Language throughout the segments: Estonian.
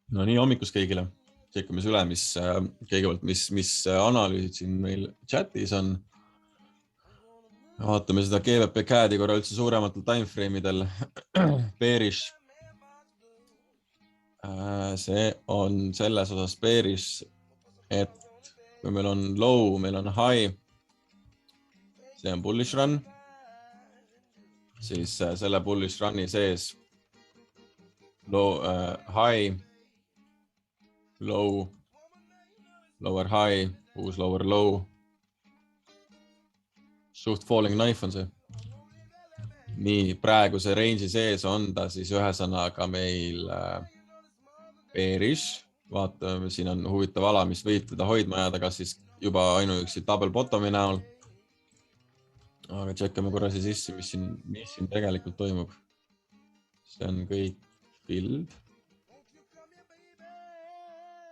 No nii, hommikus kõigile. Tšekkame üle, kõigepealt, mis analüüsid siin meil chatis on. Vaatame seda GBP CAD-i korra üldse suurematel timeframe'idel. Bearish. See on selles osas bearish, et kui meil on low, meil on high, see on bullish run, siis selle bullish run'i sees low, high, low, lower high, uus lower low, suht falling knife on see. Nii, praeguse range'i sees on ta siis ühesõnaga meil bearish. Vaatame, siin on huvitav ala, mis võib teda hoidma jääda, kas siis juba ainuüksi double bottomi näol. Aga tšekkame korra sisse, mis siin tegelikult toimub. See on kõik field.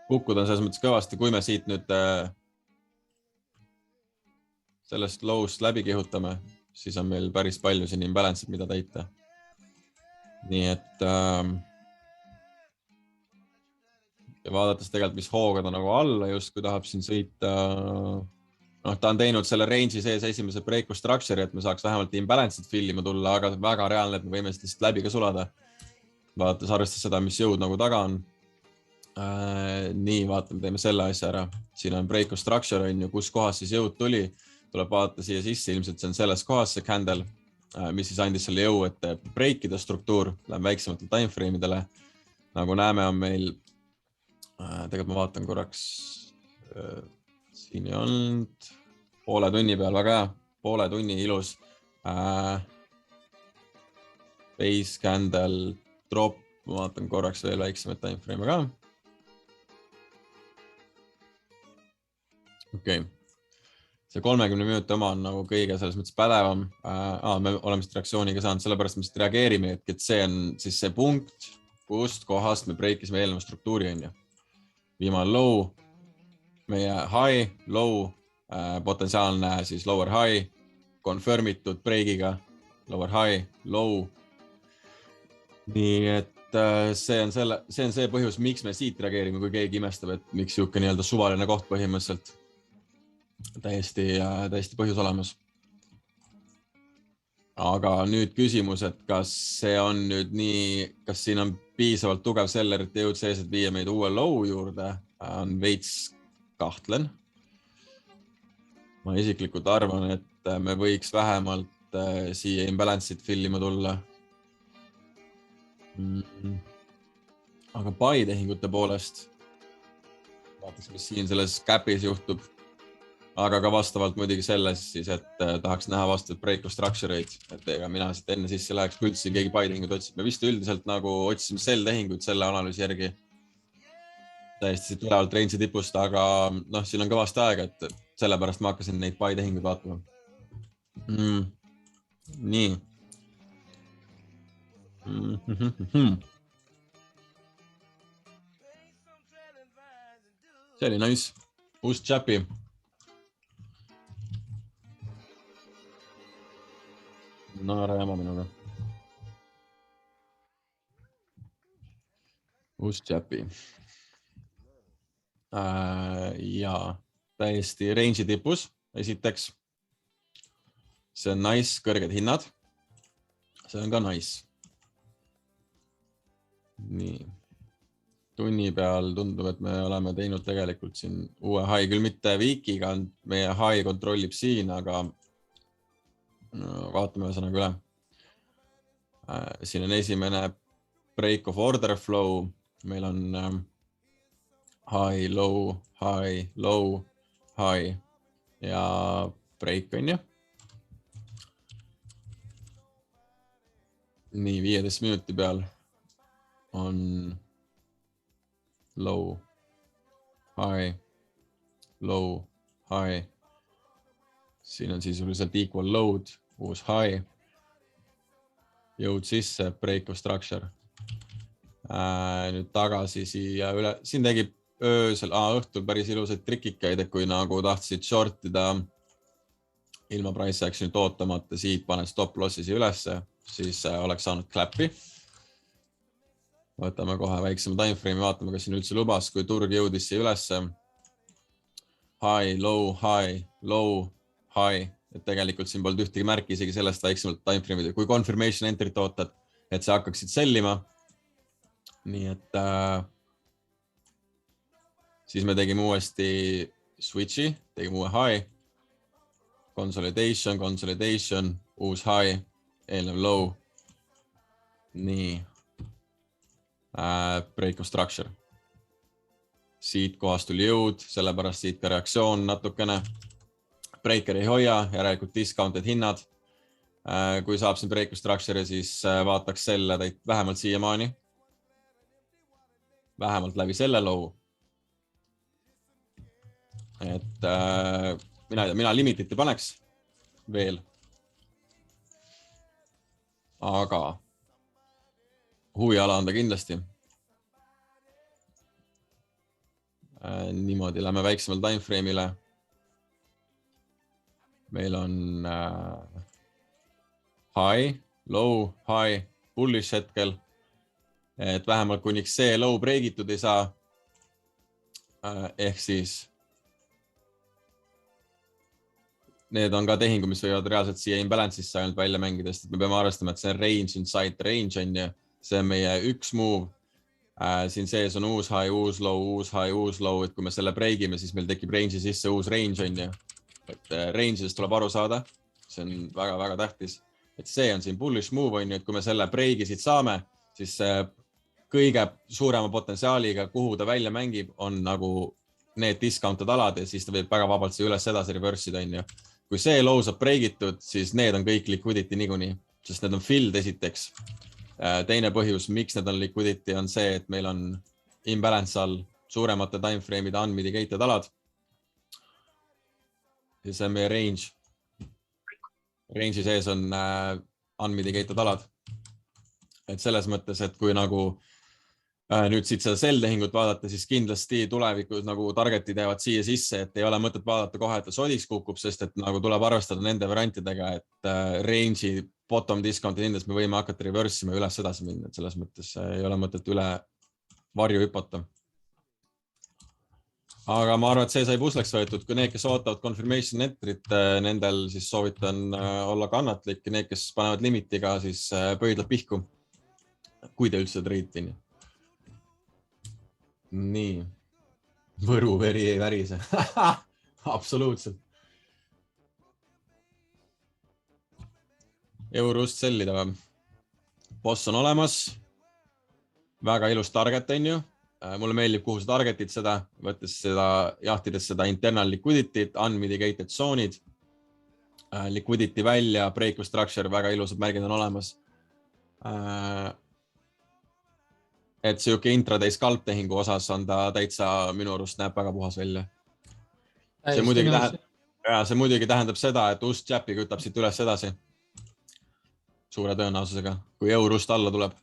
Kukkud on selles mõttes kõvasti, kui me siit nüüd sellest low'st läbi kihutame, siis on meil päris palju siin imbalance'id, mida täita. Nii et ja vaadates tegelikult, mis hooga ta nagu alla just, kui tahab siin sõita. Ta on teinud selle range'i sees esimese break structure'i, et me saaks vähemalt imbalance'id fillima tulla, aga väga reaalne, et me võime lihtsalt läbi ka sulada. Vaadates arvestas seda, mis jõud nagu taga on. Nii, vaatame, teeme selle asja ära. Siin on break structure, on ju, kus kohas siis jõud tuli. Tuleb vaadata siia sisse, ilmselt see on selles kohas see candle, mis siis andis selle jõu, et breakida struktuur läheb väiksematele timeframe'idele. Nagu näeme, on meil tegelikult ma vaatan korraks, siin ei olnud poole tunni peal, väga hea, poole tunni ilus. Base candle drop, ma vaatan korraks veel väiksemat timeframe ka. Okei. See 30 minuti oma on nagu kõige selles mõttes pädevam. Me oleme seda reaktsiooniga saanud, sellepärast me siit reageerime, et see on siis see punkt, kust kohast me breakisime eelneva struktuuri on ju. Viimane low, meie high, low, potentsiaalne siis lower high, confirmitud breakiga, lower high, low. Nii et see on see põhjus, miks me siit reageerime, kui keegi imestab, et miks siuke nii-öelda suvaline koht põhimõtteliselt. Täiesti põhjus olemas. Aga nüüd küsimus, et kas see on nüüd nii, kas siin on piisavalt tugev sellerite jõud sees, et viia meid uue low juurde, on veits kahtlen. Ma isiklikult arvan, et me võiks vähemalt siia imbalance'id fillima tulla. Aga buy tehingute poolest, vaataks, mis siin selles cap'is juhtub. Aga ka vastavalt muidugi selles siis, et tahaks näha vastavalt break structure'id, et ega mina siit enne sisse läheks, kui üldse keegi buy tehingud otsib. Me vist üldiselt nagu otsisime sell tehinguid selle analüüsi järgi. Täiesti siit ülevalt range'i tipust, aga siin on kõvasti aega, et sellepärast ma hakkasin neid buy tehinguid vaatama. Nii. See oli nice. Uus chapi. No ära jama minuga. Uus chapi. Ja täiesti range'i tipus, esiteks. See on nice, kõrged hinnad. See on ka nice. Nii. Tunni peal tundub, et me oleme teinud tegelikult siin uue high, küll mitte viikiga, meie high kontrollib siin, aga vaatame ühesõnaga üle. Siin on esimene break of order flow. Meil on high, low, high, low, high ja break on ju. Nii, 15 minuti peal on low, high, low, high. Siin on sisuliselt equal load, uus high. Jõud sisse, break of structure. Nüüd tagasi siia üle. Siin tegib öösel, õhtul päris ilusaid trikikaid, et kui nagu tahtsid shortida ilma price action'it ootamata, siit paned stop lossi ülesse, siis oleks saanud clap'i. Võtame kohe väiksema timeframe'i, vaatame, kas siin üldse lubas, kui turg jõudis siia ülesse. High, low, high. Et tegelikult siin polnud ühtegi märki isegi sellest väiksemalt timeframe'id. Kui confirmation entry't ootad, et see hakkaksid sellima. Nii et siis me tegime uuesti switchi, tegime uue high. Consolidation, uus high, eelnev low. Nii. Break of structure. Siit kohast tuli jõud, sellepärast siit ka reaktsioon natukene. Breaker ei hoia, järelikult discounted hinnad. Kui saab siin break of structure, siis vaataks selle vähemalt siiamaani. Vähemalt läbi selle low. Et mina limitit ei paneks veel. Aga huviala on ta kindlasti. Niimoodi lähme väiksemale timeframe'ile. Meil on high, low, high, bullish hetkel. Et vähemalt kuniks see low breakitud ei saa. Ehk siis need on ka tehingud, mis võivad reaalselt siia imbalance'isse ainult välja mängida, sest me peame arvestama, et see on range inside range on ju. See on meie üks move. Siin sees on uus high, uus low, uus high, uus low. Et kui me selle breigime, siis meil tekib range'i sisse uus range on ju. Et range'idest tuleb aru saada. See on väga-väga tähtis. Et see on siin bullish move on ju, et kui me selle breigi siit saame, siis kõige suurema potentsiaaliga, kuhu ta välja mängib, on nagu need discounted alad ja siis ta võib väga vabalt see üles edasi reverse'ida on ju. Kui see low saab breigitud, siis need on kõik liquidity niikuinii, sest need on filled esiteks. Teine põhjus, miks need on liquidity, on see, et meil on imbalance all suuremate timeframe'ide unmitigated alad. Ja see on meie range. Range'i sees on unmitigated alad. Et selles mõttes, et kui nagu nüüd siit seda sell tehingut vaadata, siis kindlasti tulevikus nagu targetid jäävad siia sisse, et ei ole mõtet vaadata kohe, et ta sodiks kukub, sest et nagu tuleb arvestada nende variantidega, et range'i bottom discount'i hindas me võime hakata reverse'ima üles edasi minna, et selles mõttes ei ole mõtet üle varju hüpata. Aga ma arvan, et see sai pusleks võetud, kui need, kes ootavad confirmation entry't, nendel siis soovitan olla kannatlik ja need, kes panevad limitiga, siis pöidlad pihku, kui te üldse treitini. Nii, Võru veri ei värise. Absoluutselt. Eurust sellida. Boss on olemas. Väga ilus target on ju. Mulle meeldib, kuhu sa targetid seda, võttes seda, jahtides seda internal liquidity, unmitigated zone'id. Liquidity välja, break of structure, väga ilusad märgid on olemas. Et siuke intraday scalp tehingu osas on ta täitsa minu arust näeb väga puhas välja. See muidugi tähendab seda, et ust jäppi kütab siit üles edasi. Suure tõenäosusega, kui eurust alla tuleb.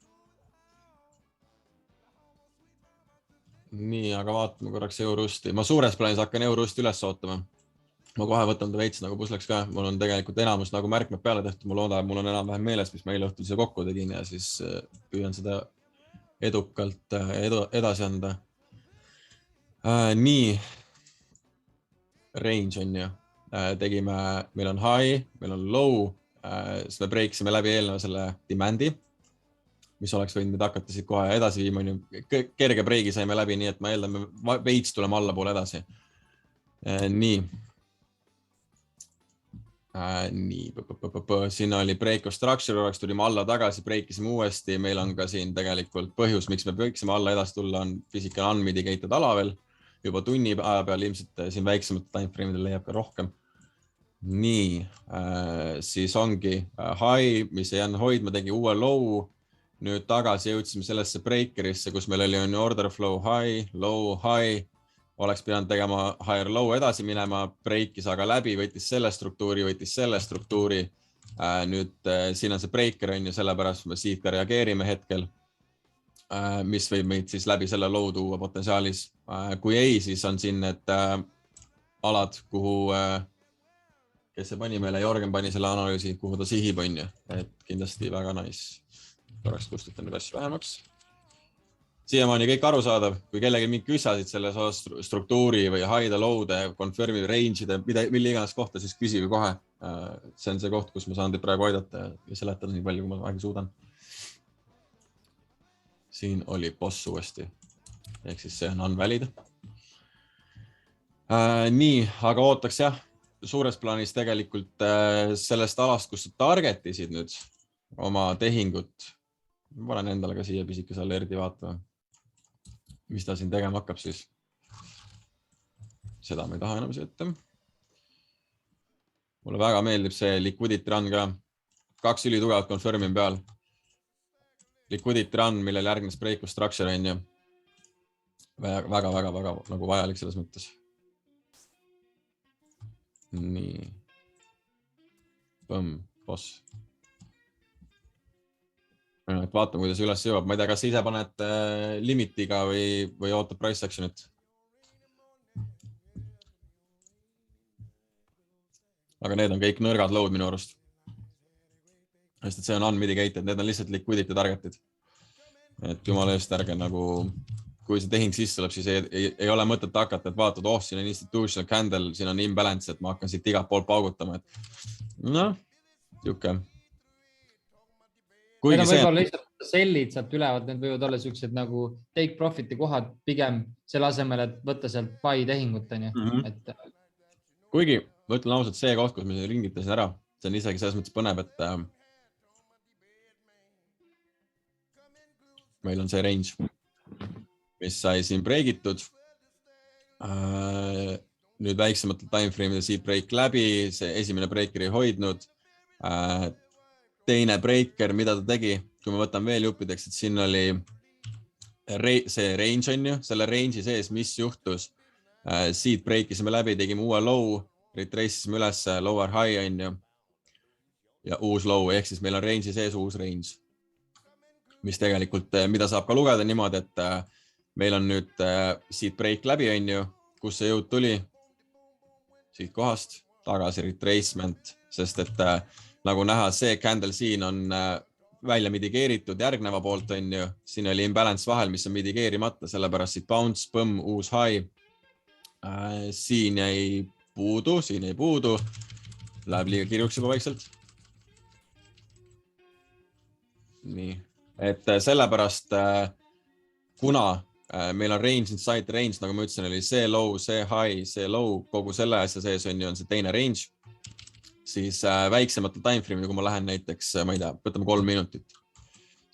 Nii, aga vaatame korraks eurosti. Ma suures plaanis hakkan eurosti üles ootama. Ma kohe võtan ta veits nagu pusleks ka. Mul on tegelikult enamus nagu märkmed peale tehtud. Mul on enam-vähem meeles, mis ma eile õhtul see kokku tegin ja siis püüan seda edukalt edasi anda. Nii, range on ju. Tegime, meil on high, meil on low, siis me breaksime läbi eelneva selle demand'i, mis oleks võinud meid hakata siit kohe edasi viima. Kerge breigi saime läbi, nii et ma eeldame veits tuleme allapoole edasi. Nii. Siin oli break of structure, oleks tulime alla tagasi, breakisime uuesti. Meil on ka siin tegelikult põhjus, miks me võiksime alla edasi tulla, on physical unmitigated ala veel. Juba tunni aja peal ilmselt siin väiksemate timeframe'idel leiab ka rohkem. Nii, siis ongi high, mis ei jäänud hoidma, tegi uue low. Nüüd tagasi jõudsime sellesse breakerisse, kus meil oli order flow high, low, high. Oleks pidanud tegema higher low edasi minema, breakis aga läbi, võttis selle struktuuri. Nüüd siin on see breaker on ju, sellepärast me siit ka reageerime hetkel, mis võib meid siis läbi selle low tuua potentsiaalis. Kui ei, siis on siin need alad, kuhu, kes see pani meile, Jorgen pani selle analüüsi, kuhu ta sihib on ju, et kindlasti väga nice. Korraks kustutan nüüd asju vähemaks. siiamaani kõik arusaadav, kui kellegi mingi küsasid selles struktuuri või high-de, low-de, confirm'i, range'ide, mille iganes kohta, siis küsige kohe. See on see koht, kus ma saan teid praegu aidata ja seletada nii palju, kui ma vähegi suudan. Siin oli boss uuesti, ehk siis see on unvalid. Nii, aga ootaks jah, suures plaanis tegelikult sellest alast, kus sa targetisid nüüd oma tehingut. Ma panen endale ka siia pisikese alerdi vaatama. Mis ta siin tegema hakkab siis? Seda ma ei taha enam sõita. Mulle väga meeldib see liquidity run ka. 2 ülitugevat confirm'i peal. Liquidity run, millel järgnes break of structure on ju. Väga nagu vajalik selles mõttes. Nii. Põmm, boss. Vaatame, kuidas üles jõuab. Ma ei tea, kas ise paned limitiga või ootab price action'it. Aga need on kõik nõrgad load minu arust. Sest et see on unmitigated, need on lihtsalt liquidity targetid. Et jumala eest ärge nagu, kui see tehing sisse tuleb, siis ei ole mõtet hakata, et vaatad, siin on institutional candle, siin on imbalance, et ma hakkan siit igat poolt paugutama. Noh, siuke. Need on võib-olla lihtsalt sellid sealt ülevad, need võivad olla sellised nagu take profit'i kohad pigem selle asemel, et võtta sealt buy tehingut. Kuigi, ma ütlen ausalt, see koht, kus ma siin ringitasin ära, see on isegi selles mõttes põnev, et meil on see range, mis sai siin breakitud. Nüüd väiksematel timeframe'idel siit break läbi, see esimene breaker ei hoidnud. Teine breaker, mida ta tegi, kui ma võtan veel juppideks, et siin oli see range on ju, selle range'i sees, mis juhtus. Siit breakisime läbi, tegime uue low, retrace'isime üles lower high on ju ja uus low, ehk siis meil on range'i sees uus range. Mis tegelikult, mida saab ka lugeda niimoodi, et meil on nüüd siit break läbi on ju, kus see jõud tuli siit kohast, tagasi retracement, sest et nagu näha, see candle siin on välja mitigeeritud järgneva poolt on ju, siin oli imbalance vahel, mis on mitigeerimata, sellepärast siit bounce, põmm, uus high. Siin ei puudu, läheb liiga kirjuks juba vaikselt. Nii, et sellepärast, kuna meil on range inside range, nagu ma ütlesin, oli see low, see high, see low, kogu selle asja sees on ju, on see teine range. Siis väiksematel timeframe'il, kui ma lähen näiteks, ma ei tea, võtame 3 minutit,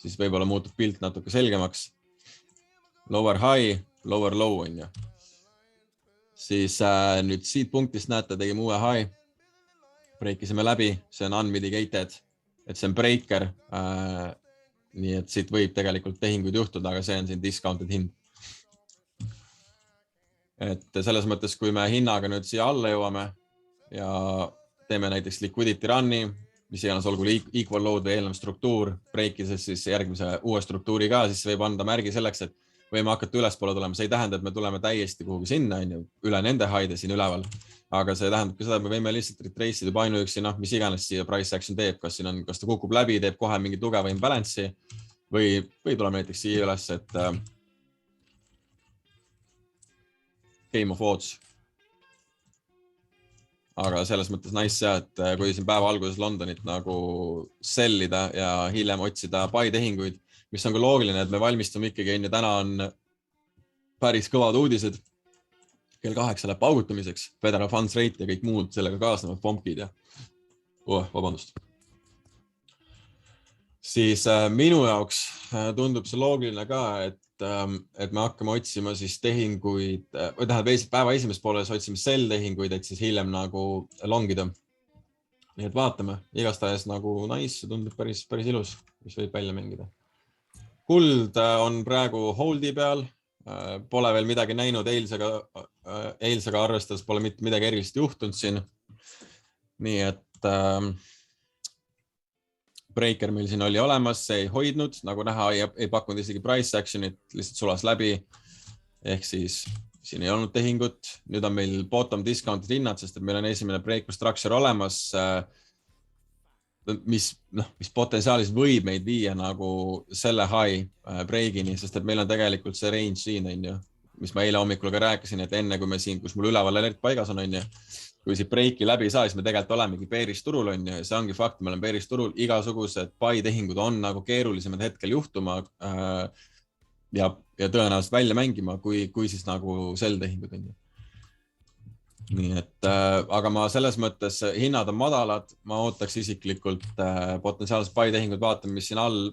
siis võib-olla muutub pilt natuke selgemaks. Lower high, lower low on ju. Siis nüüd siit punktist näete, tegime uue high, breakisime läbi, see on unmitigated, et see on breaker, nii et siit võib tegelikult tehinguid juhtuda, aga see on siin discounted hind. Et selles mõttes, kui me hinnaga nüüd siia alla jõuame ja teeme näiteks liquidity run'i, mis iganes olgu equal load või eelnev struktuur, breakises siis järgmise uue struktuuri ka, siis võib anda märgi selleks, et võime hakata ülespoole tulema. See ei tähenda, et me tuleme täiesti kuhugi sinna, üle nende high'de siin üleval, aga see tähendab ka seda, et me võime lihtsalt retrace'ida juba ainuüksi, mis iganes siia price action teeb, kas ta kukub läbi, teeb kohe mingi tugeva imbalance'i või tuleme näiteks siia üles, et game of odds. Aga selles mõttes nice, et kui siin päeva alguses Londonit nagu sellida ja hiljem otsida buy tehinguid, mis on ka loogiline, et me valmistume ikkagi enne, täna on päris kõvad uudised. Kell 8 läheb paugutamiseks, federal funds rate ja kõik muud sellega kaasnevad pompid ja vabandust. Siis minu jaoks tundub see loogiline ka, et me hakkame otsima siis tehinguid, või tähendab päeva esimest pooles otsime sell tehinguid, et siis hiljem nagu longida. Nii et vaatame, igastahes nagu nice, tundub päris ilus, mis võib välja mängida. Kuld on praegu holdi peal, pole veel midagi näinud, eilsega arvestades pole mitte midagi erilist juhtunud siin. Nii et breaker meil siin oli olemas, see ei hoidnud, nagu näha, ei pakkunud isegi price action'it, lihtsalt sulas läbi. Ehk siis siin ei olnud tehingut. Nüüd on meil bottom discounted hinnad, sest et meil on esimene break structure olemas. mis potentsiaalis võib meid viia nagu selle high breigini, sest et meil on tegelikult see range siin, on ju, mis ma eile hommikul ka rääkisin, et enne kui me siin, kus mul üleval alert paigas on ju, kui siit breiki läbi saa, siis me tegelikult olemegi bearish turul on ju, ja see ongi fakt, me oleme bearish turul, igasugused buy tehingud on nagu keerulisemad hetkel juhtuma ja tõenäoliselt välja mängima, kui siis nagu sell tehingud on ju. Nii et, aga ma selles mõttes hinnad on madalad, ma ootaks isiklikult potentsiaalselt buy tehingud, vaatame, mis siin all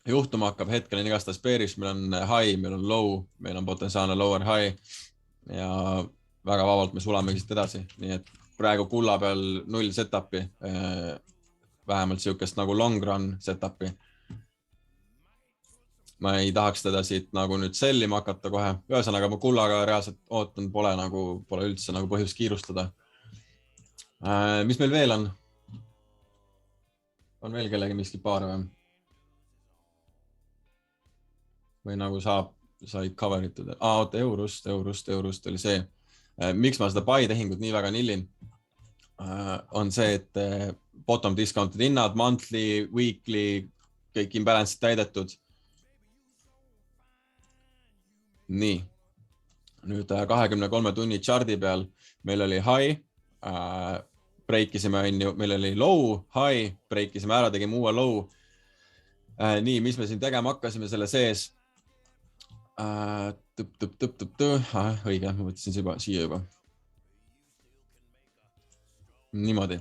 juhtuma hakkab, hetkel on igastahes bearish, meil on high, meil on low, meil on potentsiaalne lower high ja väga vabalt me sulamegi siit edasi, nii et praegu kulla peal 0 setup'i, vähemalt siukest nagu long run setup'i. Ma ei tahaks teda siit nagu nüüd sellima hakata kohe. Ühesõnaga, ma kullaga reaalselt ootan, pole üldse nagu põhjust kiirustada. Mis meil veel on? On veel kellegi miski paar või? Või nagu sai cover itud? Oota, eurust oli see. Miks ma seda buy tehingut nii väga nillin? On see, et bottom discounted hinnad, monthly, weekly, kõik imbalance'id täidetud. Nii, nüüd 23 tunni chardi peal meil oli high, breikisime, meil oli low, high, breikisime ära, tegime uue low. Nii, mis me siin tegema hakkasime selle sees? Õige, ma võtsin siia juba. Niimoodi.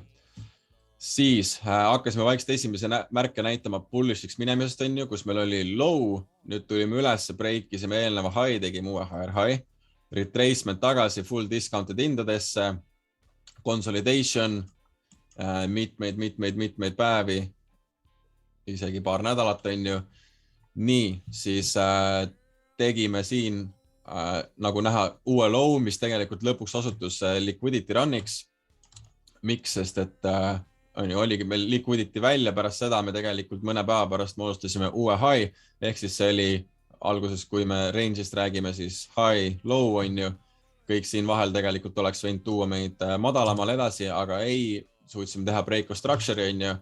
Siis hakkasime vaikselt esimese märke näitama bullishiks minemisest, on ju, kus meil oli low, nüüd tulime üles, breikisime eelneva high, tegime uue higher high, retracement tagasi full discounted hindadesse, consolidation, mitmeid päevi, isegi paar nädalat, on ju. Nii, siis tegime siin nagu näha uue low, mis tegelikult lõpuks osutus liquidity run'iks. Miks? Sest et oligi meil liquidity välja, pärast seda me tegelikult mõne päeva pärast moodustasime uue high, ehk siis see oli alguses, kui me range'ist räägime, siis high, low on ju, kõik siin vahel tegelikult oleks võinud tuua meid madalamal edasi, aga ei, suutsime teha break of structure'i on ju.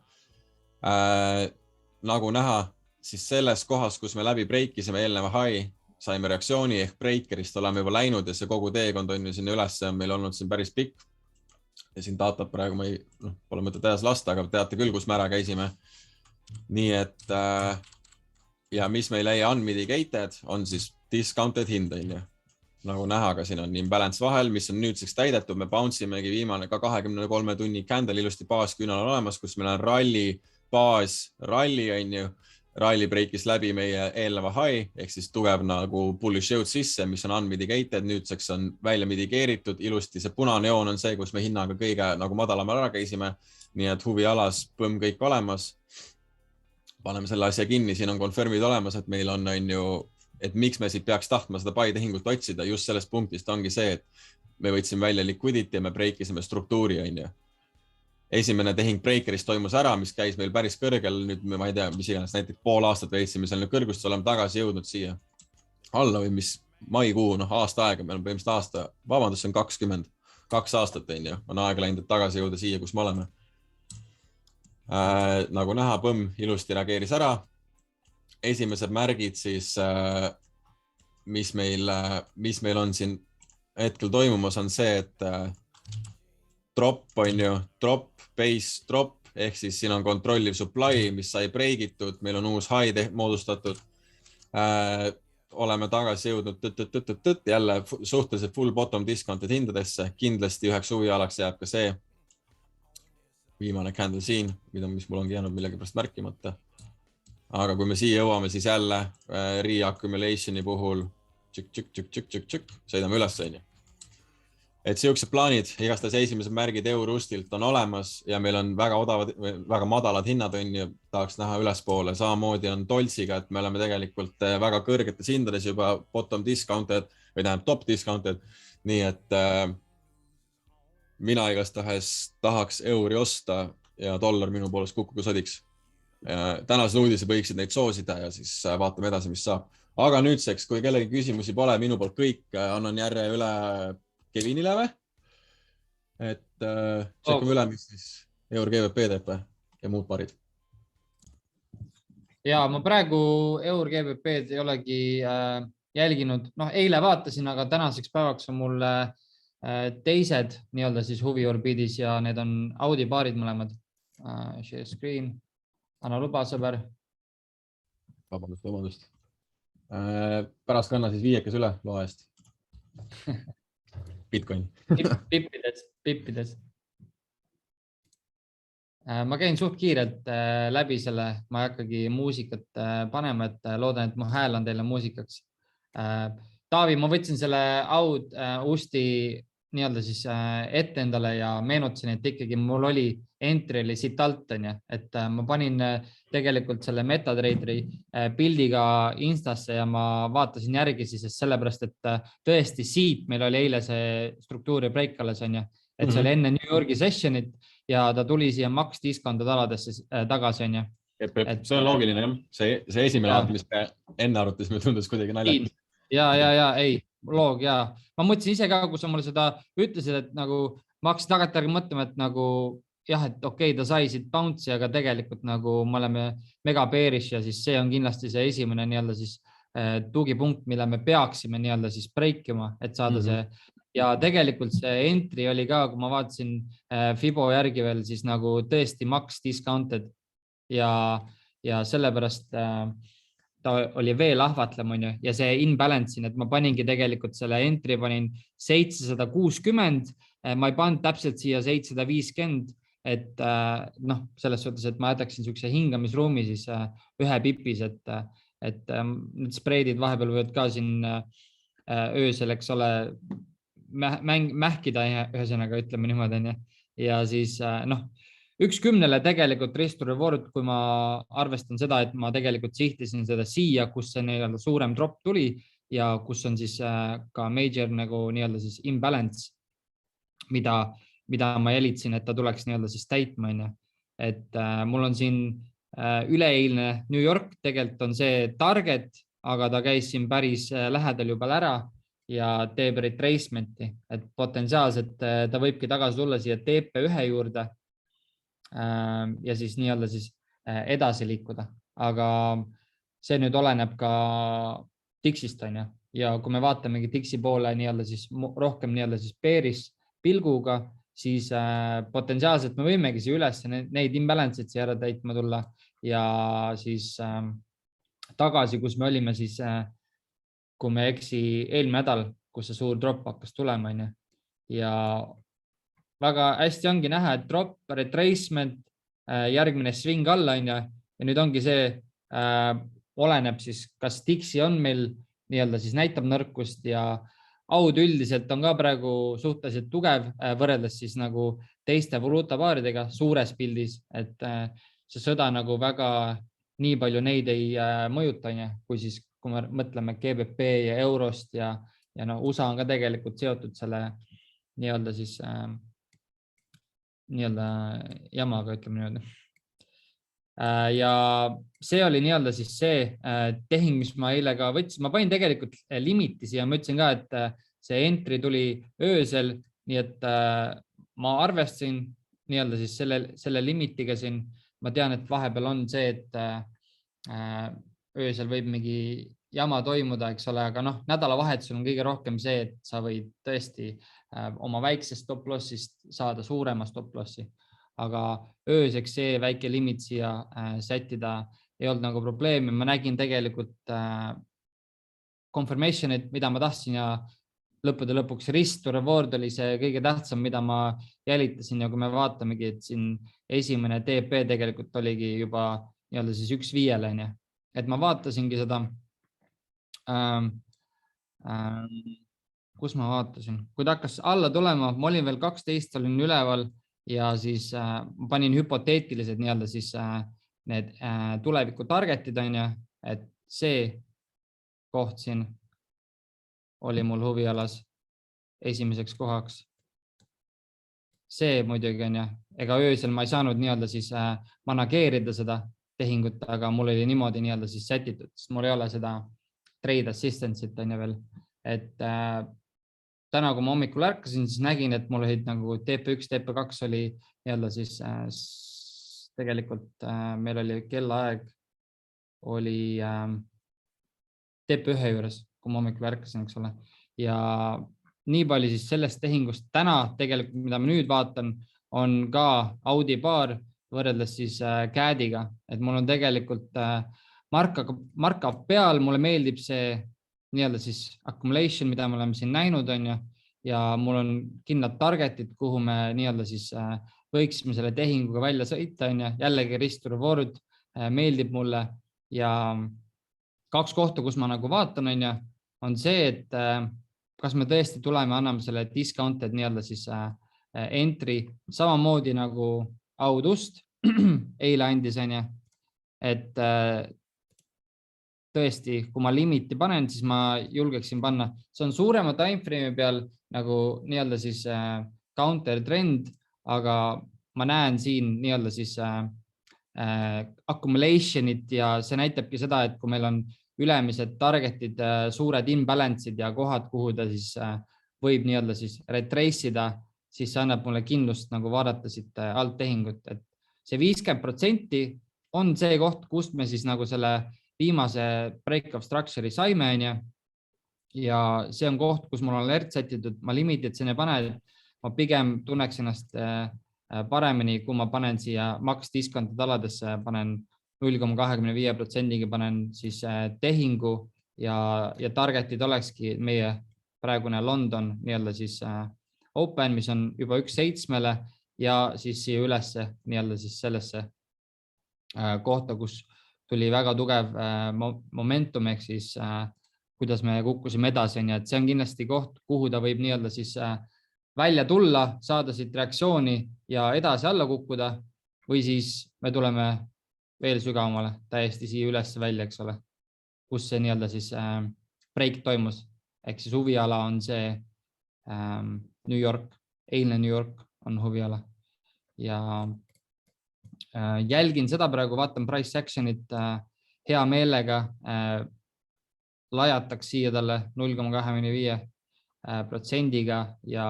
Nagu näha, siis selles kohas, kus me läbi breikisime eelneva high, saime reaktsiooni ehk breakerist oleme juba läinud ja see kogu teekond on ju sinna üles, on meil olnud siin päris pikk. Ja siin datat praegu ma pole mõtet edasi lasta, aga teate küll, kus me ära käisime. Nii et ja mis meil jäi unmitigated on siis discounted hind on ju. Nagu näha, aga siin on imbalance vahel, mis on nüüdseks täidetud. Me bounce'imegi viimane ka 23 tunni candle ilusti baasküünal olemas, kus meil on ralli on ju. Ralli breikis läbi meie eelneva high, ehk siis tugev nagu bullish jõud sisse, mis on unmitigated, nüüdseks on välja mitigeeritud. Ilusti see punane joon on see, kus me hinnaga kõige nagu madalamal ära käisime. Nii et huvi alas, põmm kõik olemas. Paneme selle asja kinni, siin on confirmid olemas, et meil on ju, et miks me siit peaks tahtma seda buy tehingut otsida. Just sellest punktist ongi see, et me võtsime välja liquidity ja me breikisime struktuuri on ju. Esimene tehing breakerist toimus ära, mis käis meil päris kõrgel. Nüüd ma ei tea, mis iganes, näiteks pool aastat veitsime seal kõrgust, oleme tagasi jõudnud siia alla või mis maikuu, aasta aega, meil on põhimõtteliselt aasta, vabandust, see on 22 aastat on ju, on aega läinud, et tagasi jõuda siia, kus me oleme. Nagu näha, põmm ilusti reageeris ära. Esimesed märgid siis, mis meil on siin hetkel toimumas, on see, et drop on ju, base drop, ehk siis siin on kontrolliv supply, mis sai breigitud, meil on uus high moodustatud. Oleme tagasi jõudnud jälle suhteliselt full bottom discounted hindadesse. Kindlasti üheks huvialaks jääb ka see viimane candle siin, mis mul ongi jäänud millegi pärast märkimata. Aga kui me siia jõuame, siis jälle reaccumulationi puhul sõidame üles on ju. Et siuksed plaanid, igastahes esimesed märgid Eurostilt on olemas ja meil on väga madalad hinnad on ju, tahaks näha ülespoole. Samamoodi on Doltsiga, et me oleme tegelikult väga kõrgetes hindades juba bottom discounted või tähendab top discounted. Nii et mina igastahes tahaks euri osta ja dollar minu poolest kukkugu sodiks. Tänased uudised võiksid neid soosida ja siis vaatame edasi, mis saab. Aga nüüdseks, kui kellegi küsimusi pole, minu poolt kõik, annan järje üle Kevinile või? Et tšekkame üle, mis siis Eur GVP teeb või? ja muud parid. Ja ma praegu Eur GBP-d ei olegi jälginud. Eile vaatasin, aga tänaseks päevaks on mul teised nii-öelda siis huviorbiidis ja need on Audi paarid mõlemad. Share screen. Anna luba, sõber. Vabandust. Pärast kanna siis 5 üle loa eest. Bitcoin. Pippides. Ma käin suht kiirelt läbi selle, ma ei hakkagi muusikat panema, et loodan, et mu hääl on teile muusikaks. Taavi, ma võtsin selle Usti nii-öelda siis ette endale ja meenutasin, et ikkagi mul oli entry oli siit alt, et ma panin tegelikult selle MetaTraderi pildiga Instasse ja ma vaatasin järgi siis, sellepärast, et tõesti siit meil oli eile see struktuuri break alles, et see oli enne New Yorgi sessionit ja ta tuli siia max discounted aladesse tagasi, See on loogiline, jah. See esimene alad, mis me enne arutasime, tundus kuidagi naljakas. Ja, ei, loog ja ma mõtlesin ise ka, kui sa mulle seda ütlesid, et nagu ma hakkasin tagantjärgi mõtlema, et nagu jah, et okei, ta sai siit bounce'i, aga tegelikult nagu me oleme mega bearish ja siis see on kindlasti see esimene nii-öelda siis tugipunkt, mille me peaksime nii-öelda siis break ima, et saada see. Ja tegelikult see entry oli ka, kui ma vaatasin Fibo järgi veel, siis nagu tõesti max discounted ja sellepärast ta oli veel ahvatlem, ja see inbalance, et ma paningi tegelikult selle entry panin 760, ma ei pannud täpselt siia 750, et selles suhtes, et ma jätaksin niisuguse hingamisruumi siis ühe pipis, et need spreedid vahepeal võivad ka siin öösel, eks ole, mähkida, ühesõnaga ütleme niimoodi, ja siis 1-10 tegelikult risk to reward, kui ma arvestan seda, et ma tegelikult sihtisin seda siia, kus see nii-öelda suurem drop tuli ja kus on siis ka major nagu nii-öelda siis imbalance, mida ma jälitsin, et ta tuleks nii-öelda siis täitma. Et mul on siin üleeilne New York, tegelikult on see target, aga ta käis siin päris lähedal juba ära ja teeb retracementi, et potentsiaalselt ta võibki tagasi tulla siia TP1 juurde ja siis nii-öelda siis edasi liikuda, aga see nüüd oleneb ka Dixist, ja kui me vaatamegi Dixi poole nii-öelda siis rohkem nii-öelda siis bearish pilguga, siis potentsiaalselt me võimegi siia üles neid imbalance'id siia ära täitma tulla ja siis tagasi, kus me olime siis, kui me eksi eelmine nädal, kus see suur drop hakkas tulema, ja väga hästi ongi näha, et drop, retracement, järgmine swing alla, ja nüüd ongi see, oleneb siis, kas Dixi on meil nii-öelda siis näitab nõrkust ja Aud üldiselt on ka praegu suhteliselt tugev võrreldes siis nagu teiste valuutapaaridega suures pildis, et see sõda nagu väga nii palju neid ei mõjuta, kui siis, kui me mõtleme GBP ja eurost ja USA on ka tegelikult seotud selle nii-öelda siis nii-öelda jamaga, ütleme niimoodi. Ja see oli nii-öelda siis see tehing, mis ma eile ka võtsin. Ma panin tegelikult limiti siia, ma ütlesin ka, et see entry tuli öösel, nii et ma arvestasin nii-öelda siis selle limitiga siin. Ma tean, et vahepeal on see, et öösel võib mingi jama toimuda, eks ole, aga nädalavahetusel on kõige rohkem see, et sa võid tõesti oma väiksest stop lossist saada suurema stop lossi, aga ööseks see väike limit siia sättida ei olnud nagu probleemi. Ma nägin tegelikult confirmation'id, mida ma tahtsin ja lõppude lõpuks risk to reward oli see kõige tähtsam, mida ma jälitasin ja kui me vaatamegi, et siin esimene TP tegelikult oligi juba nii-öelda siis 1-5, et ma vaatasingi seda kus ma vaatasin, kui ta hakkas alla tulema, ma olin veel 12, olin üleval ja siis panin hüpoteetilised nii-öelda siis need tuleviku targetid, et see koht siin oli mul huvialas esimeseks kohaks. See muidugi ega öösel ma ei saanud nii-öelda siis manageerida seda tehingut, aga mul oli niimoodi nii-öelda siis sätitud, sest mul ei ole seda trade assistance'it veel, et täna, kui ma hommikul ärkasin, siis nägin, et mul olid nagu TP1, TP2 oli nii-öelda siis tegelikult meil oli kellaaeg oli TP1 juures, kui ma hommikul ärkasin, eks ole. Ja nii palju siis sellest tehingust täna tegelikult, mida ma nüüd vaatan, on ka Audi baar võrreldes siis CAD-iga, et mul on tegelikult markup peal, mulle meeldib see nii-öelda siis accumulation, mida me oleme siin näinud, on ju, ja mul on kindlad targetid, kuhu me nii-öelda siis võiksime selle tehinguga välja sõita, on ju, jällegi risk to reward meeldib mulle ja kaks kohta, kus ma nagu vaatan, on ju, on see, et kas me tõesti tuleme, anname selle discounted nii-öelda siis entry samamoodi nagu Audust eile andis, on ju, et tõesti, kui ma limiti panen, siis ma julgeksin panna, see on suurema timeframe'i peal nagu nii-öelda siis counter trend, aga ma näen siin nii-öelda siis accumulation'it ja see näitabki seda, et kui meil on ülemised targetid, suured imbalance'id ja kohad, kuhu ta siis võib nii-öelda siis retrace ida, siis see annab mulle kindlust nagu vaadata siit alt tehingut, et see 50% on see koht, kust me siis nagu selle viimase break of structure'i saime, on ju. Ja see on koht, kus mul on alert sätitud, ma limited sinna panen, ma pigem tunneks ennast paremini, kui ma panen siia max discounted aladesse, panen 0,25%-ga panen siis tehingu ja targetid olekski meie praegune London nii-öelda siis open, mis on juba 1.7 ja siis siia ülesse nii-öelda siis sellesse kohta, kus tuli väga tugev momentum, ehk siis kuidas me kukkusime edasi, on ju, et see on kindlasti koht, kuhu ta võib nii-öelda siis välja tulla, saada siit reaktsiooni ja edasi alla kukkuda või siis me tuleme veel sügavamale, täiesti siia üles välja, eks ole, kus see nii-öelda siis break toimus. Ehk siis huviala on see New York, eilne New York on huviala ja jälgin seda praegu, vaatan price action'it hea meelega, lajataks siia talle 0,25%-ga ja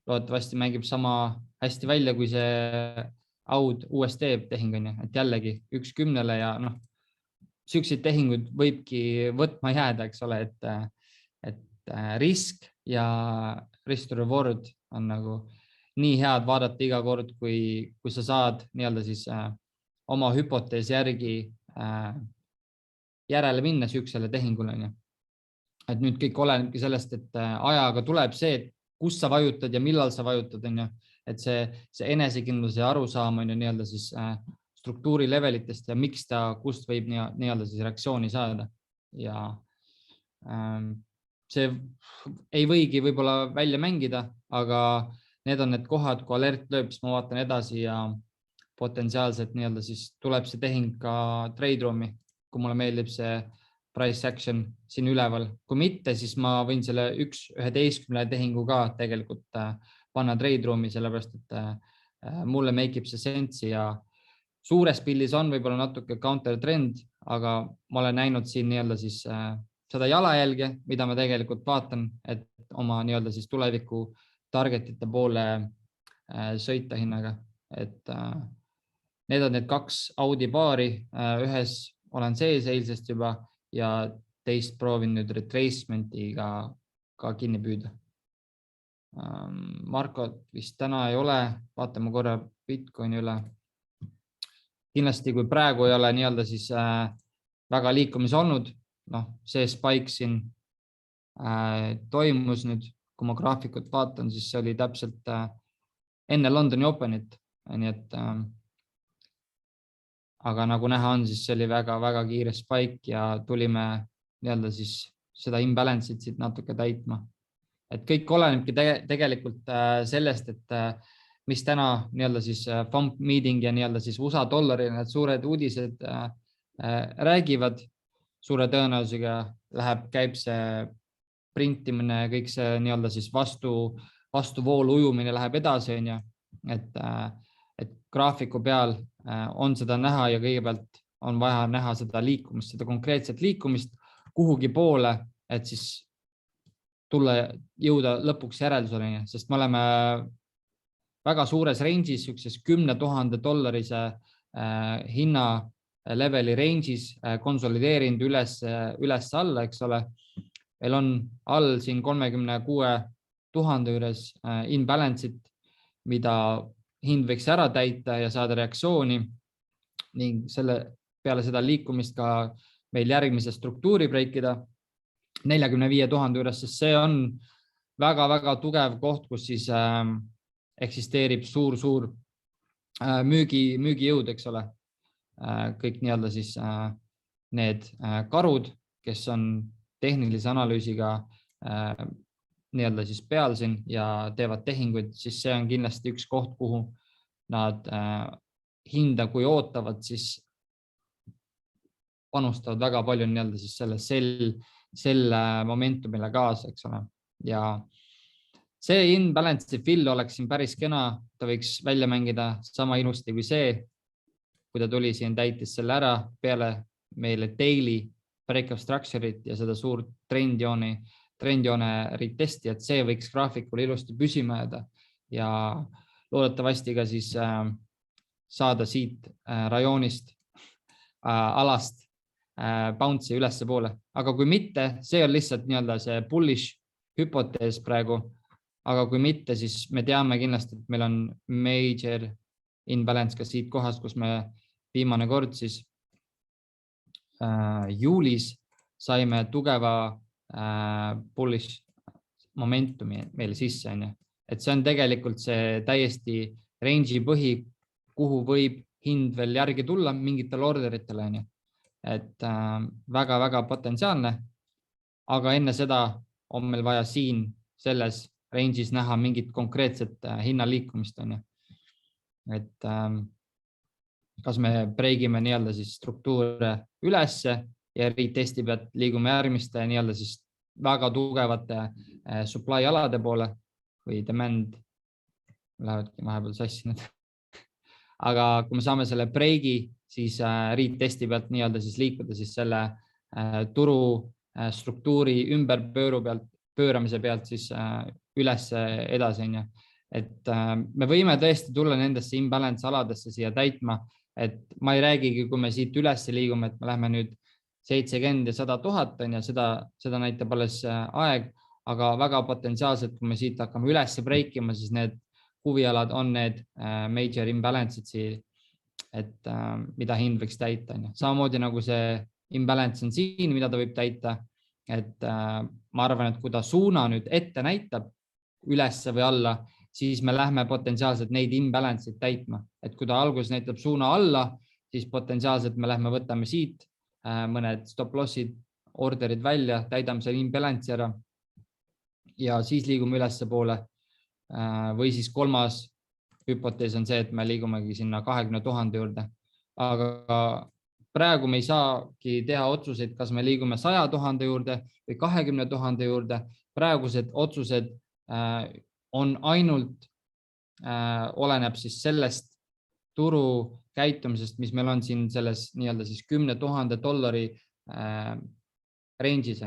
loodetavasti mängib sama hästi välja, kui see Aud USD tehing on, et jällegi 1.10 ja noh, süksid tehingud võibki võtma jääda, eks ole, et risk ja risk to reward on nagu nii head vaadata iga kord, kui sa saad nii-öelda siis oma hüpoteesi järgi järele minna sükksele tehingule. Et nüüd kõik olenebki sellest, et ajaga tuleb see, et kus sa vajutad ja millal sa vajutad, on ju. Et see enesekindluse arusaam on ju nii-öelda siis struktuuri levelitest ja miks ta, kust võib nii-öelda siis reaktsiooni saada. Ja see ei võigi võib-olla välja mängida, aga need on need kohad, kui alert lööb, siis ma vaatan edasi ja potentsiaalselt nii-öelda siis tuleb see tehing ka trade room'i, kui mulle meeldib see price action siin üleval. Kui mitte, siis ma võin selle 1.11 tehingu ka tegelikult panna trade room'i, sellepärast et mulle meikib see sensi ja suures pildis on võib-olla natuke counter trend, aga ma olen näinud siin nii-öelda siis seda jalajälge, mida ma tegelikult vaatan, et oma nii-öelda siis tuleviku targetite poole sõita hinnaga. Et need on need kaks Audi baari, ühes olen sees eilsest juba ja teist proovin nüüd retracementiga ka kinni püüda. Markot vist täna ei ole, vaatame korra Bitcoini üle. Kindlasti, kui praegu ei ole nii-öelda siis väga liikumis olnud, noh, see spike siin toimus nüüd, kui ma graafikut vaatan, siis see oli täpselt enne Londoni Openit. Nii et, aga nagu näha on, siis see oli väga kiire spike ja tulime nii-öelda siis seda imbalance'it siit natuke täitma. Et kõik olenebki tegelikult sellest, et mis täna nii-öelda siis FOMC meeting ja nii-öelda siis USA dollari need suured uudised räägivad. Suure tõenäosusega käib see printimine, kõik see nii-öelda siis vastuvoolu ujumine läheb edasi, on ju. Et graafiku peal on seda näha ja kõigepealt on vaja näha seda liikumist, seda konkreetset liikumist kuhugi poole, et siis jõuda lõpuks järeldusele, sest me oleme väga suures range'is, $10,000 hinna leveli range'is konsolideerinud üles alla, eks ole. Meil on all siin 36 000 juures imbalance'it, mida hind võiks ära täita ja saada reaktsiooni ning peale seda liikumist ka meil järgmise struktuuri breikida 45 000 juures, sest see on väga-väga tugev koht, kus siis eksisteerib suur müügijõud, eks ole. Kõik nii-öelda siis need karud, kes on tehnilise analüüsiga nii-öelda siis peal siin ja teevad tehinguid, siis see on kindlasti üks koht, kuhu nad hinda, kui ootavad, siis panustavad väga palju nii-öelda siis selle momentumile kaasa, eks ole. Ja see imbalance'i fill oleks siin päris kena, ta võiks välja mängida sama ilusti kui see, kui ta tuli siin, täitis selle ära peale meile daily breakout structure'it ja seda suurt trendjoone retesti, et see võiks graafikul ilusti püsima jääda ja loodetavasti ka siis saada siit rajoonist alast bounce'i ülesse poole. Aga kui mitte, see on lihtsalt nii-öelda see bullish hüpotees praegu. Aga kui mitte, siis me teame kindlasti, et meil on major imbalance ka siit kohast, kus me viimane kord siis juulis saime tugeva bullish momentumi meile sisse. Et see on tegelikult see täiesti range'i põhi, kuhu võib hind veel järgi tulla mingitel orderitele. Et väga-väga potentsiaalne, aga enne seda on meil vaja siin selles range'is näha mingit konkreetset hinnaliikumist. Et kas me breigime nii-öelda siis struktuure ülesse ja retesti pealt liigume järgmiste nii-öelda siis väga tugevate supply alade poole või demand lähevadki vahepeal sassi nüüd. Aga kui me saame selle breigi, siis retesti pealt nii-öelda siis liikuda siis selle turu struktuuri pööramise pealt siis üles edasi. Et me võime tõesti tulla nendesse imbalance aladesse siia täitma, et ma ei räägigi, kui me siit üles liigume, et me lähme nüüd 70 ja 100 000 ja seda näitab alles aeg, aga väga potentsiaalselt, kui me siit hakkame üles breikima, siis need huvialad on need major imbalance'id, et mida hind võiks täita. Samamoodi nagu see imbalance on siin, mida ta võib täita. Et ma arvan, et kui ta suuna nüüd ette näitab ülesse või alla, siis me lähme potentsiaalselt neid imbalance'id täitma. Et kui ta alguses näitab suuna alla, siis potentsiaalselt me lähme võtame siit mõned stop lossid, orderid välja, täidame selle imbalance'i ära ja siis liigume ülesse poole. Või siis kolmas hüpotees on see, et me liigumegi sinna 20 000 juurde. Aga praegu me ei saagi teha otsuseid, kas me liigume 100 000 juurde või 20 000 juurde. Praegused otsused on ainult, oleneb siis sellest turu käitumisest, mis meil on siin selles nii-öelda siis $10 000 range'is.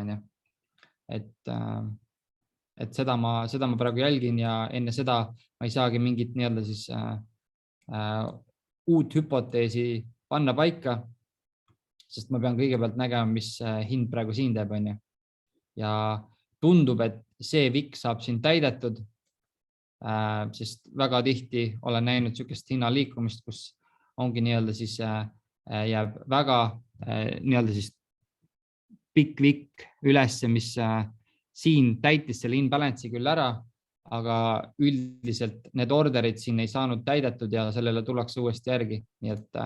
Et seda ma praegu jälgin ja enne seda ma ei saagi mingit nii-öelda siis uut hüpoteesi panna paika, sest ma pean kõigepealt nägema, mis hind praegu siin teeb. Ja tundub, et see VIX saab siin täidetud, sest väga tihti olen näinud niisugust hinnaliikumist, kus ongi nii-öelda siis jääb väga nii-öelda siis pikk VIX ülesse, mis siin täitis selle imbalance'i küll ära, aga üldiselt need orderid siin ei saanud täidetud ja sellele tullakse uuesti järgi. Nii et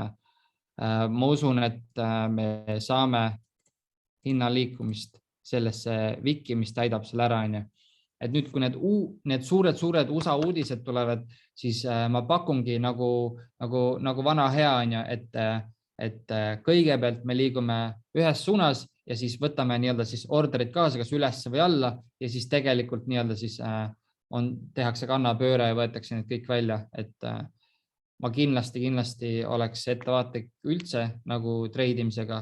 ma usun, et me saame hinnaliikumist sellesse VIX-i, mis täidab selle ära. Et nüüd, kui need suured USA uudised tulevad, siis ma pakungi nagu vana hea, et kõigepealt me liigume ühes suunas ja siis võtame nii-öelda siis orderid kaasa, kas üles või alla ja siis tegelikult nii-öelda siis tehakse kannapööre ja võetakse need kõik välja. Et ma kindlasti oleks ettevaatlik üldse nagu treidimisega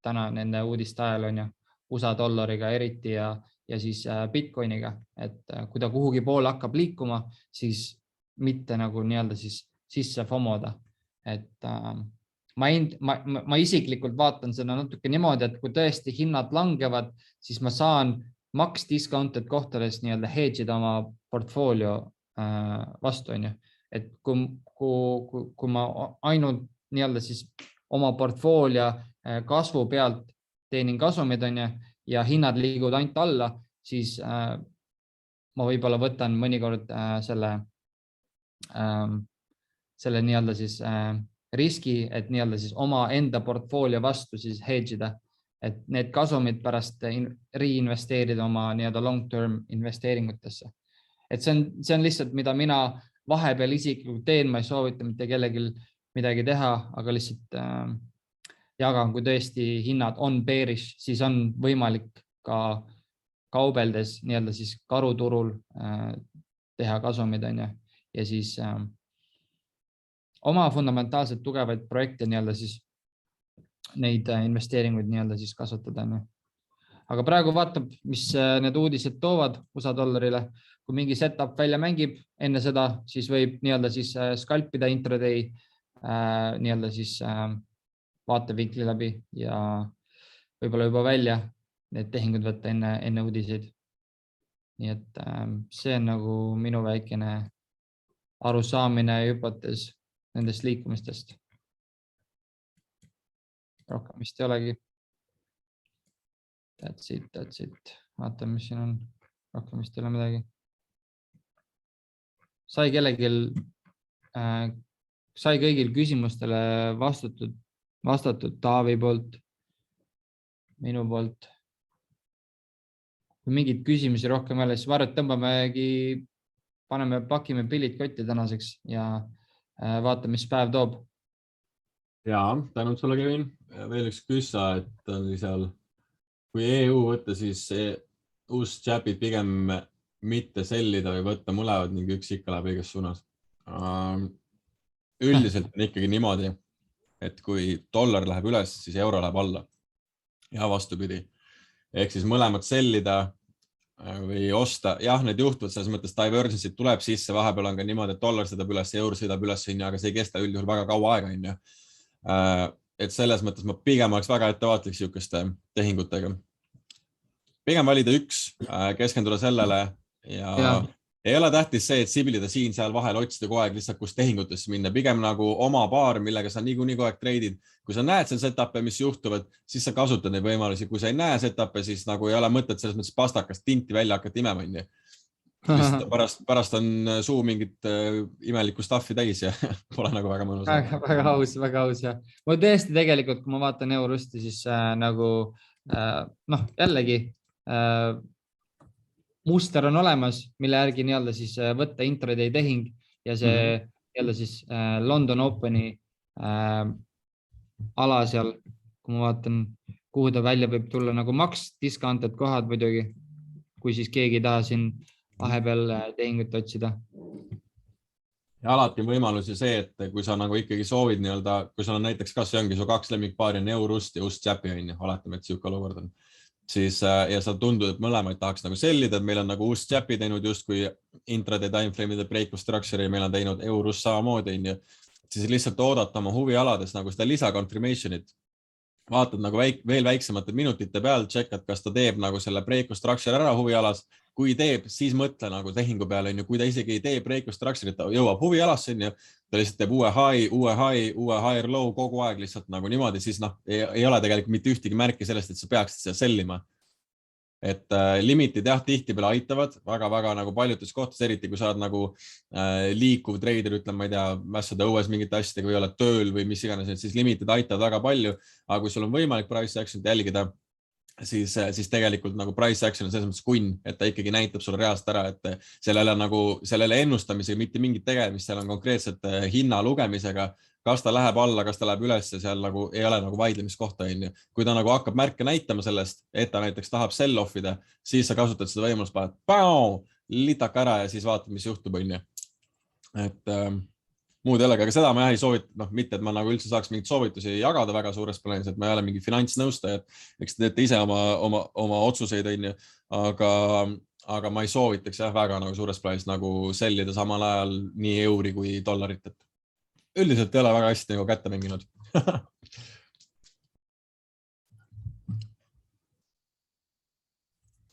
täna nende uudiste ajal on ja USA dollariga eriti ja siis Bitcoiniga, et kui ta kuhugi poole hakkab liikuma, siis mitte nagu nii-öelda siis sisse FOMOda, et ma isiklikult vaatan seda natuke niimoodi, et kui tõesti hinnad langevad, siis ma saan max discounted kohtades nii-öelda hedge'ida oma portfoolio vastu, on ju. Et kui ma ainult nii-öelda siis oma portfoolio kasvu pealt teenin kasumid, on ju, ja hinnad liiguvad ainult alla, siis ma võib-olla võtan mõnikord selle nii-öelda siis riski, et nii-öelda siis oma enda portfoolio vastu siis hedge'ida, et need kasumid pärast reinvesteerida oma nii-öelda long-term investeeringutesse. Et see on lihtsalt, mida mina vahepeal isiklikult teen, ma ei soovita mitte kellelgi midagi teha, aga lihtsalt jagan, kui tõesti hinnad on bearish, siis on võimalik ka kaubeldes nii-öelda siis karuturul teha kasumid, on ju, ja siis oma fundamentaalselt tugevaid projekte nii-öelda siis neid investeeringuid nii-öelda siis kasvatada. Aga praegu vaatab, mis need uudised toovad USA dollarile. Kui mingi setup välja mängib enne seda, siis võib nii-öelda siis skalpida intraday nii-öelda siis vaatevinkli läbi ja võib-olla juba välja need tehingud võtta enne uudiseid. Nii et see on nagu minu väikene arusaamine ja hüpotees nendest liikumistest. Rohkem vist ei olegi. That's it. Vaatame, mis siin on. Rohkem vist ei ole midagi. Sai kõigil küsimustele vastatud Taavi poolt, minu poolt. Kui mingid küsimusi rohkem jälle, siis varjad pakime pillid kotti tänaseks ja vaata, mis päev toob. Jaa, tänud sulle, Kevin. Veel üks küssa, et oli seal, kui EU võtta, siis uus chapid pigem mitte sellida või võtta mõlevad ning üks ikka läheb õiges suunas. Üldiselt on ikkagi niimoodi, et kui dollar läheb üles, siis euro läheb alla ja vastupidi. Ehk siis mõlemad sellida või osta. Jah, need juhtuvad selles mõttes, divergency tuleb sisse, vahepeal on ka niimoodi, et dollar sõidab üles, euro sõidab üles, aga see ei kesta üldjuhul väga kaua aega. Et selles mõttes ma pigem oleks väga ettevaatlik sihukeste tehingutega. Pigem valida üks, keskenduda sellele ja ei ole tähtis see, et sibilida siin-seal vahel otsida kogu aeg lihtsalt, kus tehingutesse minna. Pigem nagu oma paar, millega sa niikuinii kogu aeg treidid. Kui sa näed seal setup'e, mis juhtuvad, siis sa kasutad neid võimalusi. Kui sa ei näe setup'e, siis nagu ei ole mõtet selles mõttes pastakast tinti välja hakata imema. Pärast on suu mingit imelikku staffi täis ja pole nagu väga mõnus. Väga aus. Ja. Mul tõesti tegelikult, kui ma vaatan eurosti, siis nagu jällegi muster on olemas, mille järgi nii-öelda siis võtta intraday tehing ja see nii-öelda siis London Openi ala seal, kui ma vaatan, kuhu ta välja võib tulla nagu max discounted kohad muidugi, kui siis keegi ei taha siin vahepeal tehingut otsida. Ja alati on võimalus see, et kui sa nagu ikkagi soovid nii-öelda, kui sul on näiteks kas see ongi su 2 lemmikpaari on eurust ja ust-chapi on, oletame, et siuke olukord on. Siis, ja sa tundud, et mõlemaid tahaks nagu sellida, et meil on nagu ust-chapi teinud just kui intraday timeframe'ide break structure ja meil on teinud eurus samamoodi, siis lihtsalt oodata oma huvialades nagu seda lisaconfirmationit. Vaatad nagu veel väiksemate minutite peal, checkad, kas ta teeb nagu selle break structure ära huvialas. Kui teeb, siis mõtle nagu tehingu peale, kui ta isegi ei tee break structure, ta jõuab huvialasse, ta lihtsalt teeb uue higher low kogu aeg lihtsalt nagu niimoodi, siis ei ole tegelikult mitte ühtegi märki sellest, et sa peaksid seda sellima. Et limitid jah, tihtipeale aitavad väga nagu paljudes kohtades, eriti kui sa oled nagu liikuv trader, ütleme, ma ei tea, mässada õues mingite asjadega või oled tööl või mis iganes, siis limitid aitavad väga palju, aga kui sul on võimalik price action'it jälgida, siis tegelikult nagu price action on selles mõttes kunn, et ta ikkagi näitab sulle reaalselt ära, et sellele ennustamisega mitte mingit tegemist, seal on konkreetselt hinna lugemisega, kas ta läheb alla, kas ta läheb üles ja seal nagu ei ole nagu vaidlemiskohta. Kui ta nagu hakkab märke näitama sellest, et ta näiteks tahab sell-offida, siis sa kasutad seda võimalust, paned litaka ära ja siis vaatad, mis juhtub. Et muud jällegi, aga seda ma ei soovita, mitte, et ma nagu üldse saaks mingit soovitusi jagada väga suures plaanis, et ma ei ole mingi finantsnõustaja, eks te teete ise oma otsuseid, aga ma ei soovitaks väga nagu suures plaanis nagu sellida samal ajal nii euri kui dollarit. üldiselt ei ole väga hästi nagu kätte mänginud.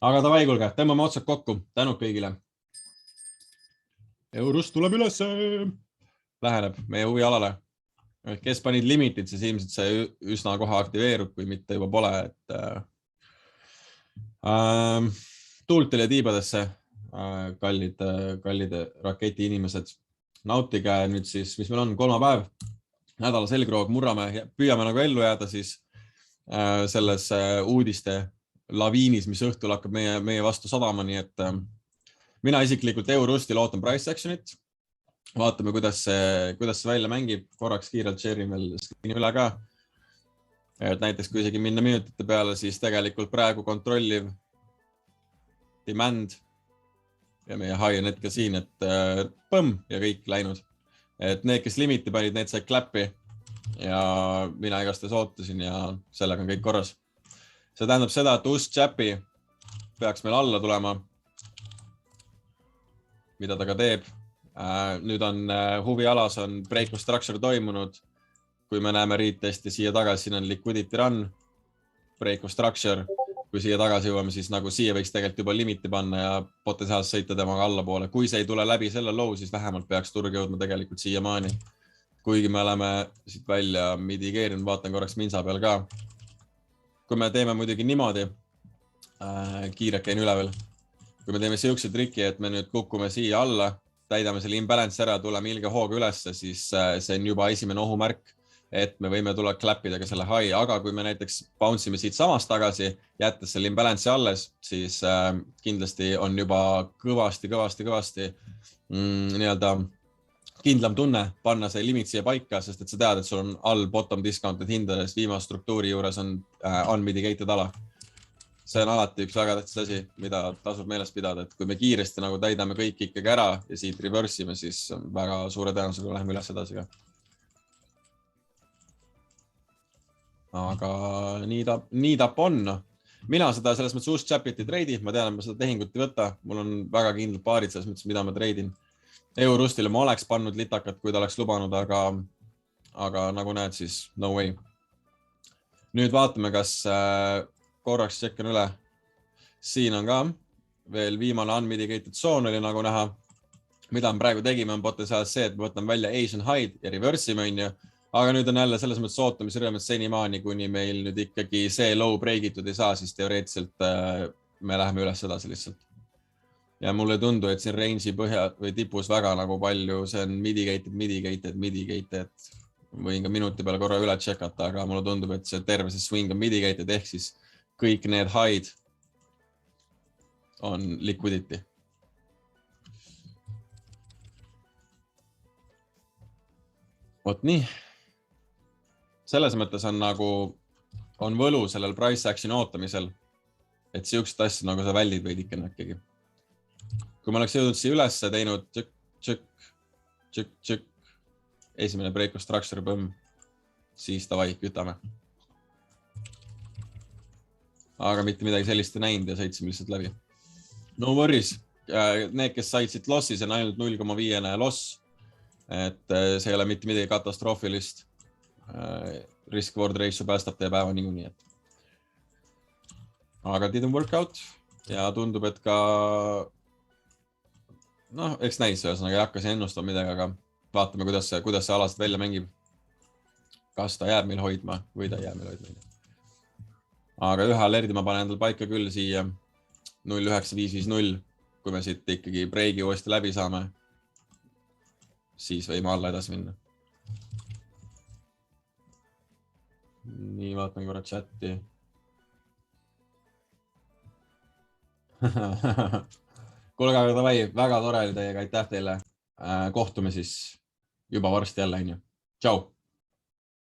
Aga davai, kuulge, tõmbame otsad kokku. Tänud kõigile. Eurus tuleb üles. Läheneb meie huvialale. Kes panid limited, siis ilmselt see üsna kohe aktiveerub, kui mitte juba pole. Tuult teile tiibadesse, kallid raketi inimesed. Nautige nüüd siis, mis meil on, 3. päev. Nädala selgroog murrame, püüame nagu ellu jääda siis selles uudiste laviinis, mis õhtul hakkab meie vastu sadama, nii et mina isiklikult Eurustil ootan price actionit. Vaatame, kuidas see välja mängib. Korraks kiirelt share'in veel üle ka. Et näiteks kui isegi minna minutite peale, siis tegelikult praegu kontrolliv demand ja meie high on hetkel siin, et põmm ja kõik läinud. Et need, kes limiti panid, need said klappi ja mina igastahes ootasin ja sellega on kõik korras. See tähendab seda, et uus chappi peaks meil alla tulema, mida ta ka teeb. Nüüd on huvialas on break of structure toimunud. Kui me näeme retesti siia tagasi, siin on liquidity run, break of structure. Kui siia tagasi jõuame, siis nagu siia võiks tegelikult juba limiti panna ja potentsiaalselt sõita temaga allapoole. Kui see ei tule läbi selle low, siis vähemalt peaks turg jõudma tegelikult siiamaani. Kuigi me oleme siit välja mitigeerinud, vaatan korraks minsa peal ka. Kui me teeme muidugi niimoodi, kiirelt käin üle veel. Kui me teeme siukse triki, et me nüüd kukume siia alla, täidame selle imbalance ära, tuleme ilge hooga ülesse, siis see on juba esimene ohumärk, et me võime tulla klappida ka selle high, aga kui me näiteks bouncime siit samast tagasi, jättes selle imbalance alles, siis kindlasti on juba kõvasti nii-öelda kindlam tunne panna see limit siia paika, sest et sa tead, et sul on all bottom discounted hindades, viimase struktuuri juures on unmitigated ala. See on alati üks väga tähtis asi, mida tasub meeles pidada, et kui me kiiresti nagu täidame kõik ikkagi ära ja siit reversime, siis väga suure tõenäosusega läheme üles edasi ka. Aga nii tap on. Mina seda selles mõttes uus chapiti treidi, ma tean, et ma seda tehingut ei võta. Mul on väga kindlad paarid selles mõttes, mida ma treidin. Eurustile ma oleks pannud litakat, kui ta oleks lubanud, aga nagu näed, siis no way. Nüüd vaatame, kas korraks tšekkan üle. Siin on ka veel viimane unmitigated zone oli nagu näha. Mida me praegu tegime on potentsiaalselt see, et me võtame välja Asian Hide ja reversime on ju. Aga nüüd on jälle selles mõttes ootamisrõõmed senimaani, kuni meil nüüd ikkagi see low breakitud ei saa, siis teoreetiliselt me läheme üles edasi lihtsalt. Ja mulle tundu, et siin range'i põhja või tipus väga nagu palju, see on mitigated. Võin ka minuti peale korra üle tšekata, aga mulle tundub, et see terve see swing on mitigated ehk siis kõik need hide on liquidity. Vot nii. Selles mõttes on nagu, on võlu sellel price action ootamisel, et siukest asja nagu sa väldid võid ikka näkkegi. Kui ma oleks jõudnud siia üles teinud tšõk, esimene break of structure põmm, siis davai, kütame. Aga mitte midagi sellist ei näinud ja sõitsime lihtsalt läbi. No worries, need, kes said siit lossi, see on ainult 0,5 loss, et see ei ole mitte midagi katastroofilist. Risk-reward ratio päästab teie päeva niikuinii. Aga didn't work out ja tundub, et ka eks näis, ühesõnaga ei hakka siin ennustama midagi, aga vaatame, kuidas see alast välja mängib. Kas ta jääb meil hoidma või ta jääb meil hoidma. Aga ühe alerdi ma panen endal paika küll siia 09550. Kui me siit ikkagi breigi uuesti läbi saame, siis võime alla edasi minna. Nii, vaatan korra chatti. Kuulge, aga davai, väga tore oli teiega, aitäh teile. Kohtume siis juba varsti jälle. Tšau!